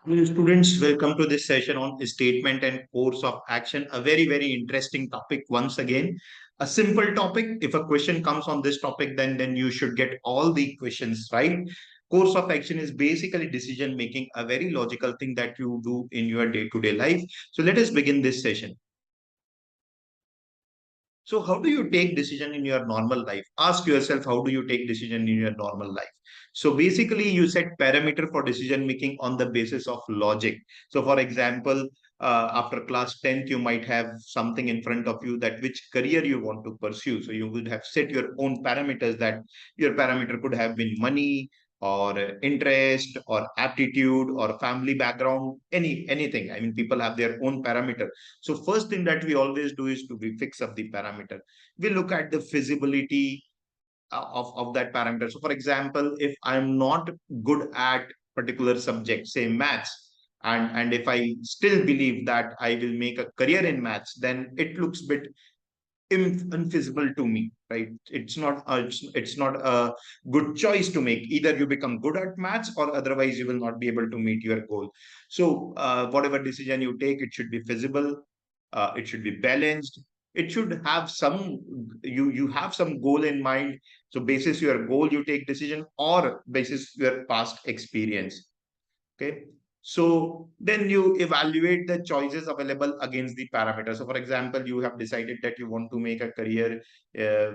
Hello, students, welcome to this session on statement and course of action. A very, very interesting topic once again. A simple topic. If a question comes on this topic, then you should get all the questions right. Course of action is basically decision making, a very logical thing that you do in your day-to-day life. So let us begin this session. So how do you take decision in your normal life? Ask yourself, how do you take decision in your normal life? So basically, you set parameter for decision making on the basis of logic. So for example, after class 10th, you might have something in front of you that which career you want to pursue. So you would have set your own parameters that your parameter could have been money or interest or aptitude or family background, anything. I mean, people have their own parameter. So first thing that we always do is we fix up the parameter. We look at the feasibility of that parameter. So for example, if I'm not good at particular subject, say maths, and if I still believe that I will make a career in maths, then it looks bit unfeasible to me, right? It's not a good choice to make. Either you become good at maths or otherwise you will not be able to meet your goal. So whatever decision you take, it should be feasible, it should be balanced, it should have some, you have some goal in mind. So basis your goal you take decision, or basis your past experience. Okay. So then you evaluate the choices available against the parameters. So for example, you have decided that you want to make a career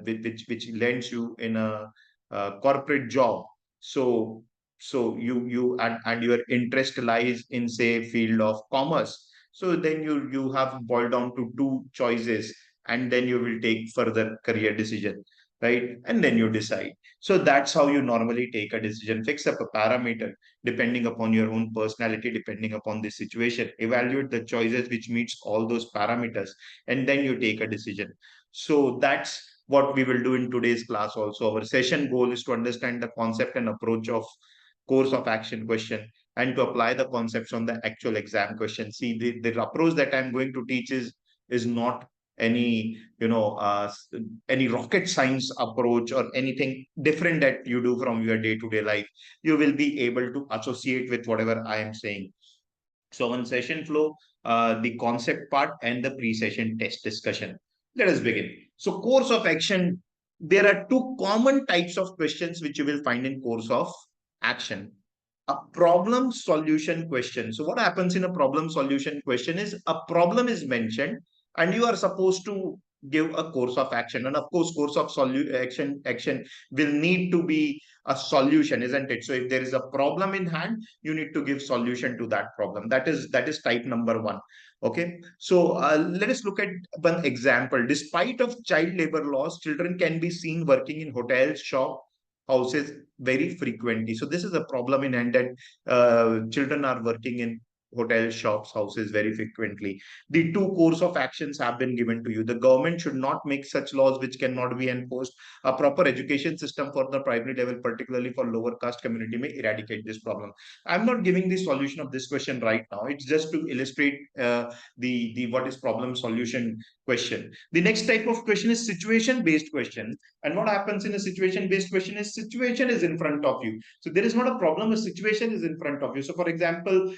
which lands you in a corporate job. So and your interest lies in, say, field of commerce. So then you have boiled down to two choices, and then you will take further career decision, right? And then you decide. So that's how you normally take a decision. Fix up a parameter depending upon your own personality, depending upon the situation. Evaluate the choices which meets all those parameters, and then you take a decision. So that's what we will do in today's class also. Our session goal is to understand the concept and approach of course of action question, and to apply the concepts on the actual exam question. See, the approach that I'm going to teach is not any any rocket science approach or anything different that you do from your day-to-day life. You will be able to associate with whatever I am saying. So on session flow, the concept part and the pre-session test discussion. Let us begin. So course of action, there are two common types of questions which you will find in course of action. A problem solution question. So what happens in a problem solution question is a problem is mentioned and you are supposed to give a course of action. And of course, course of action will need to be a solution, isn't it? So if there is a problem in hand, you need to give solution to that problem. That is type number one. Okay, so let us look at one example. Despite of child labor laws, children can be seen working in hotels, shop, houses very frequently. So this is a problem in hand that children are working in hotels, shops, houses very frequently. The two course of actions have been given to you. The government should not make such laws which cannot be enforced. A proper education system for the primary level, particularly for lower caste community, may eradicate this problem. I'm not giving the solution of this question right now. It's just to illustrate the what is problem solution question. The next type of question is situation based question. And what happens in a situation based question is situation is in front of you. So there is not a problem, a situation is in front of you. So for example,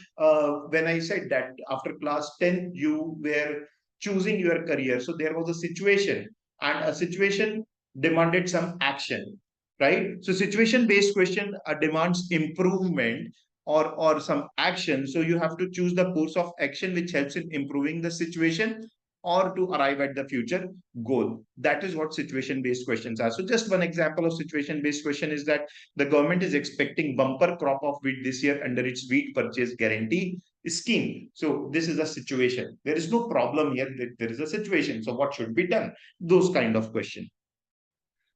when I said that after class 10, you were choosing your career. So there was a situation, and a situation demanded some action, right? So situation based question demands improvement or some action. So you have to choose the course of action which helps in improving the situation or to arrive at the future goal. That is what situation based questions are. So just one example of situation based question is that the government is expecting bumper crop of wheat this year under its wheat purchase guarantee scheme. So this is a situation. There is no problem here. There is a situation. So what should be done? Those kind of questions.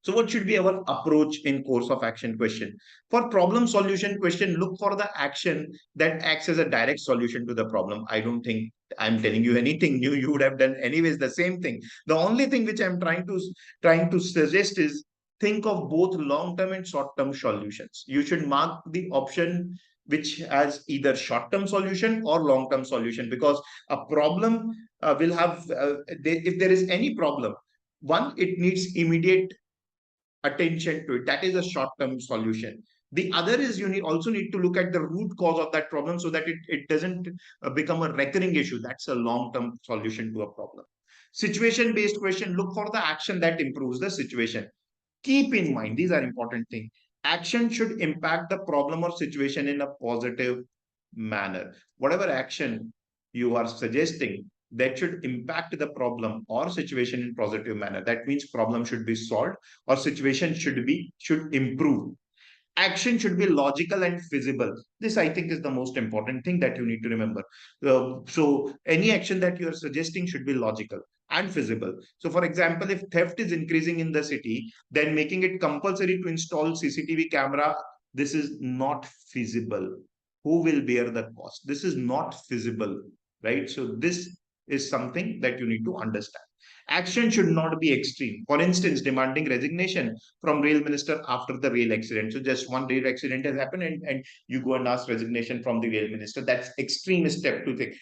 So what should be our approach in course of action question? For problem solution question, look for the action that acts as a direct solution to the problem. I don't think I'm telling you anything new. You would have done anyways the same thing. The only thing which I'm trying to suggest is think of both long-term and short-term solutions. You should mark the option which has either short-term solution or long-term solution, because a problem will have if there is any problem, one, it needs immediate attention to it. That is a short term solution. The other is you also need to look at the root cause of that problem so that it doesn't become a recurring issue. That's a long-term solution to a problem. Situation-based question, look for the action that improves the situation. Keep in mind, these are important things. Action should impact the problem or situation in a positive manner. Whatever action you are suggesting, that should impact the problem or situation in positive manner. That means problem should be solved or situation should improve. Action should be logical and feasible. This, I think, is the most important thing that you need to remember. So any action that you are suggesting should be logical and feasible. So for example, if theft is increasing in the city, then making it compulsory to install CCTV camera, this is not feasible. Who will bear the cost? This is not feasible, right? So this is something that you need to understand. Action should not be extreme. For instance, demanding resignation from rail minister after the rail accident. So just one rail accident has happened and you go and ask resignation from the rail minister. That's extreme step to take.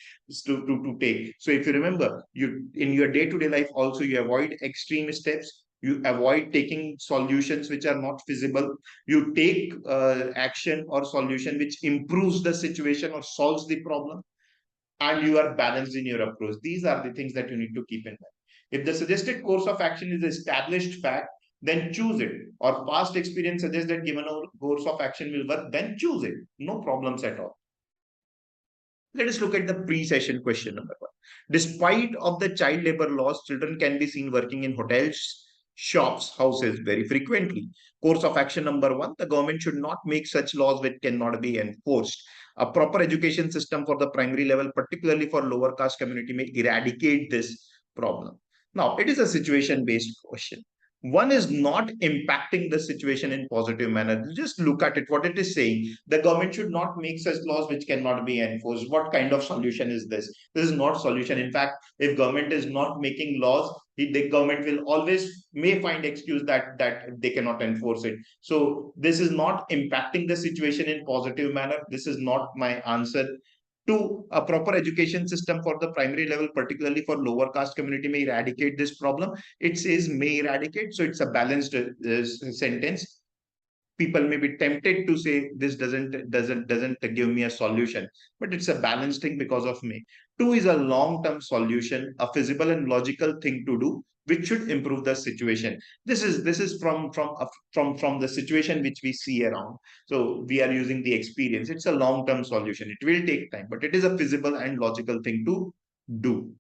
To take. So if you remember, you in your day-to-day life also you avoid extreme steps. You avoid taking solutions which are not feasible. You take action or solution which improves the situation or solves the problem, and you are balanced in your approach. These are the things that you need to keep in mind. If the suggested course of action is established fact, then choose it. Or past experience suggests that given a course of action will work, then choose it. No problems at all. Let us look at the pre-session question number one. Despite of the child labor laws, children can be seen working in hotels, shops, houses very frequently. Course of action number one, the government should not make such laws which cannot be enforced. A proper education system for the primary level, particularly for lower caste community, may eradicate this problem. Now, it is a situation-based question. One is not impacting the situation in positive manner. Just look at it, what it is saying. The government should not make such laws which cannot be enforced. What kind of solution is this? This is not solution. In fact, if government is not making laws, the government will always may find excuse that they cannot enforce it. So this is not impacting the situation in positive manner. This is not my answer. Two, a proper education system for the primary level, particularly for lower caste community, may eradicate this problem. It says may eradicate, so it's a balanced sentence. People may be tempted to say this doesn't give me a solution, but it's a balanced thing because of me. Two is a long-term solution, a feasible and logical thing to do, which should improve the situation. This is from the situation which we see around. So we are using the experience. It's a long-term solution. It will take time, but it is a feasible and logical thing to do.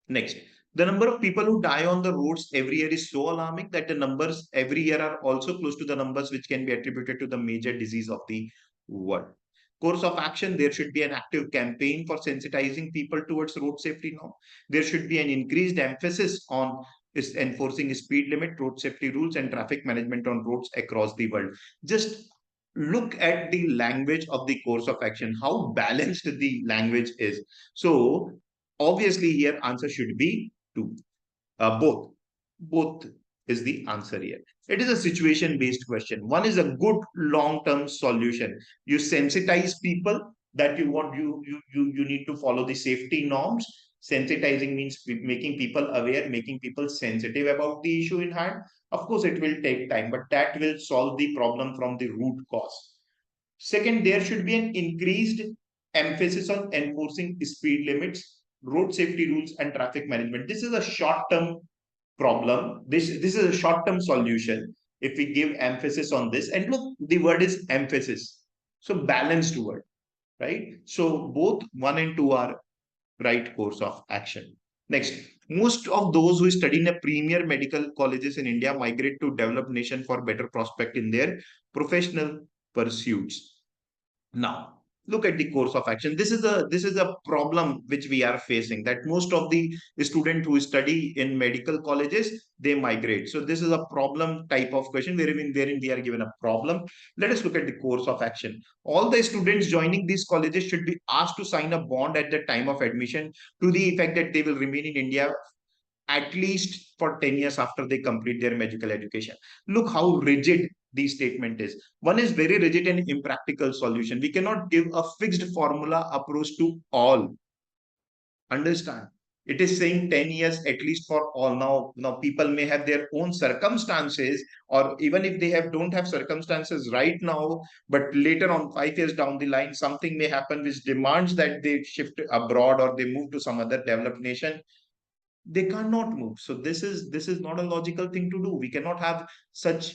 Next, the number of people who die on the roads every year is so alarming that the numbers every year are also close to the numbers which can be attributed to the major disease of the world. Course of action, there should be an active campaign for sensitizing people towards road safety now. There should be an increased emphasis on enforcing speed limit, road safety rules, and traffic management on roads across the world. Just look at the language of the course of action, how balanced the language is. So obviously here answer should be two. Both. Both is the answer here. It is a situation based question. One is a good long term solution. You sensitize people that you need to follow the safety norms. Sensitizing means making people aware, making people sensitive about the issue in hand. Of course, it will take time, but that will solve the problem from the root cause. Second, there should be an increased emphasis on enforcing speed limits, road safety rules, and traffic management. This is a short-term problem. This is a short-term solution. If we give emphasis on this, and look, the word is emphasis. So balanced word, right? So both one and two are right course of action. Next, most of those who study in a premier medical colleges in India migrate to developed nation for better prospect in their professional pursuits. Now, look at the course of action. This is a problem which we are facing, that most of the students who study in medical colleges, they migrate. So this is a problem type of question wherein we are given a problem. Let us look at the course of action. All the students joining these colleges should be asked to sign a bond at the time of admission to the effect that they will remain in India at least for 10 years after they complete their medical education. Look how rigid the statement is. One is very rigid and impractical solution. We cannot give a fixed formula approach to all. Understand? It is saying 10 years at least for all. Now people may have their own circumstances, or even if they don't have circumstances right now, but later on 5 years down the line, something may happen which demands that they shift abroad or they move to some other developed nation. They cannot move. So this is not a logical thing to do. We cannot have such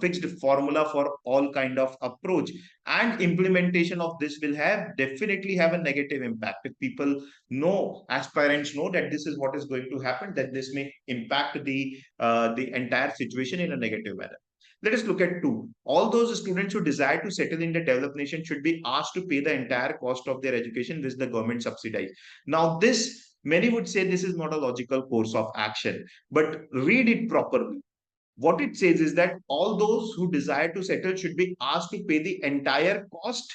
fixed formula for all kind of approach, and implementation of this will have definitely have a negative impact. If people know, as parents know that this is what is going to happen, that this may impact the entire situation in a negative manner. Let us look at two. All those students who desire to settle in the developed nation should be asked to pay the entire cost of their education, which the government subsidize. Now, this, many would say this is not a logical course of action, but read it properly. What it says is that all those who desire to settle should be asked to pay the entire cost,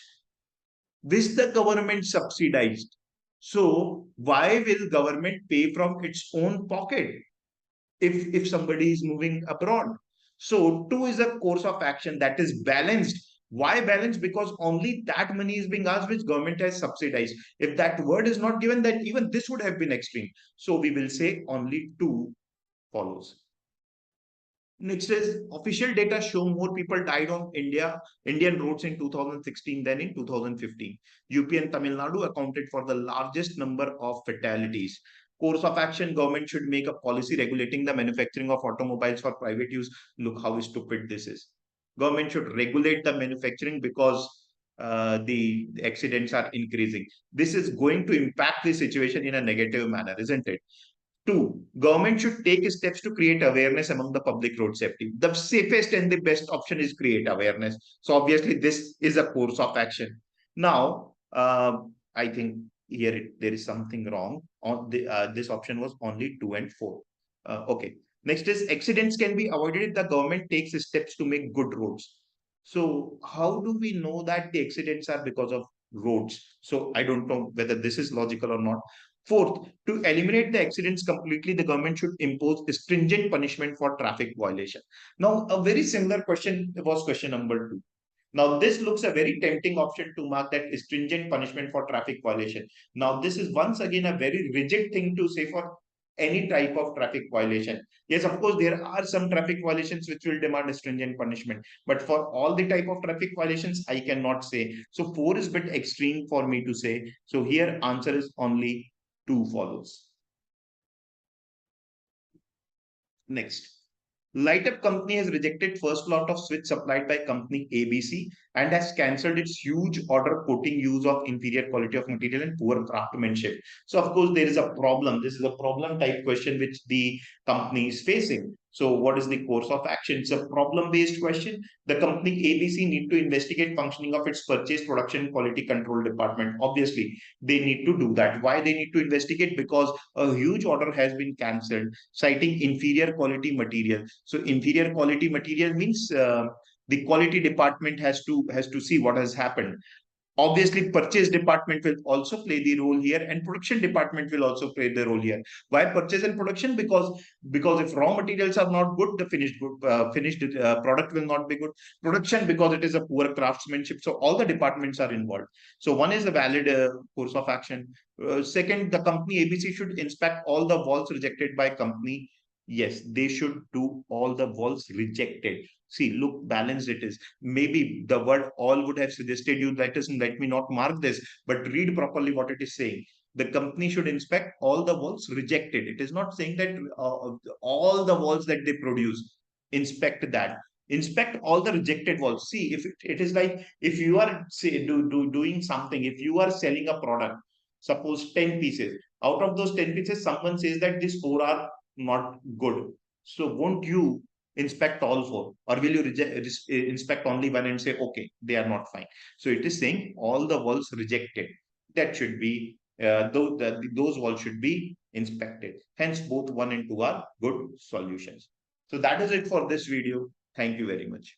which the government subsidized. So why will government pay from its own pocket if somebody is moving abroad? So two is a course of action that is balanced. Why balanced? Because only that money is being asked which government has subsidized. If that word is not given, then even this would have been extreme. So we will say only two follows. Next is official data show more people died on Indian roads in 2016 than in 2015. UP and Tamil Nadu accounted for the largest number of fatalities. Course of action, government should make a policy regulating the manufacturing of automobiles for private use. Look how stupid this is. Government should regulate the manufacturing because the accidents are increasing. This is going to impact the situation in a negative manner, isn't it? Two, government should take steps to create awareness among the public road safety. The safest and the best option is create awareness. So obviously this is a course of action. Now, I think here there is something wrong. On this option was only 2 and 4. Okay. Next is accidents can be avoided if the government takes steps to make good roads. So how do we know that the accidents are because of roads? So I don't know whether this is logical or not. Fourth, to eliminate the accidents completely, the government should impose stringent punishment for traffic violation. Now, a very similar question was question number 2. Now, this looks a very tempting option to mark that stringent punishment for traffic violation. Now, this is once again a very rigid thing to say for any type of traffic violation. Yes, of course, there are some traffic violations which will demand stringent punishment, but for all the type of traffic violations, I cannot say. So 4 is a bit extreme for me to say. So here answer is only 2 follows. Next. Light Up company has rejected first lot of switch supplied by company ABC and has cancelled its huge order quoting use of inferior quality of material and poor craftsmanship. So of course there is a problem. This is a problem type question which the company is facing. So what is the course of action? It's a problem based question. The company ABC need to investigate functioning of its purchase, production, quality control department. Obviously they need to do that. Why they need to investigate? Because a huge order has been cancelled citing inferior quality material. So inferior quality material means the quality department has to see what has happened. Obviously, purchase department will also play the role here, and production department will also play the role here. Why purchase and production? Because if raw materials are not good, the finished product will not be good. Production, because it is a poor craftsmanship. So all the departments are involved. So one is a valid course of action. Second, the company ABC should inspect all the walls rejected by company. Yes, they should do all the walls rejected. See, look, balanced it is. Maybe the word all would have suggested you let me not mark this, but read properly what it is saying. The company should inspect all the walls rejected. It is not saying that all the walls that they produce, inspect that. Inspect all the rejected walls. See, if it is like if you are say doing something, if you are selling a product, suppose 10 pieces. Out of those 10 pieces, someone says that these 4 are not good. So won't you inspect all 4, or will you inspect only one and say okay, they are not fine? So it is saying all the walls rejected, that should be those walls should be inspected. Hence both 1 and 2 are good solutions. So that is it for this video. Thank you very much.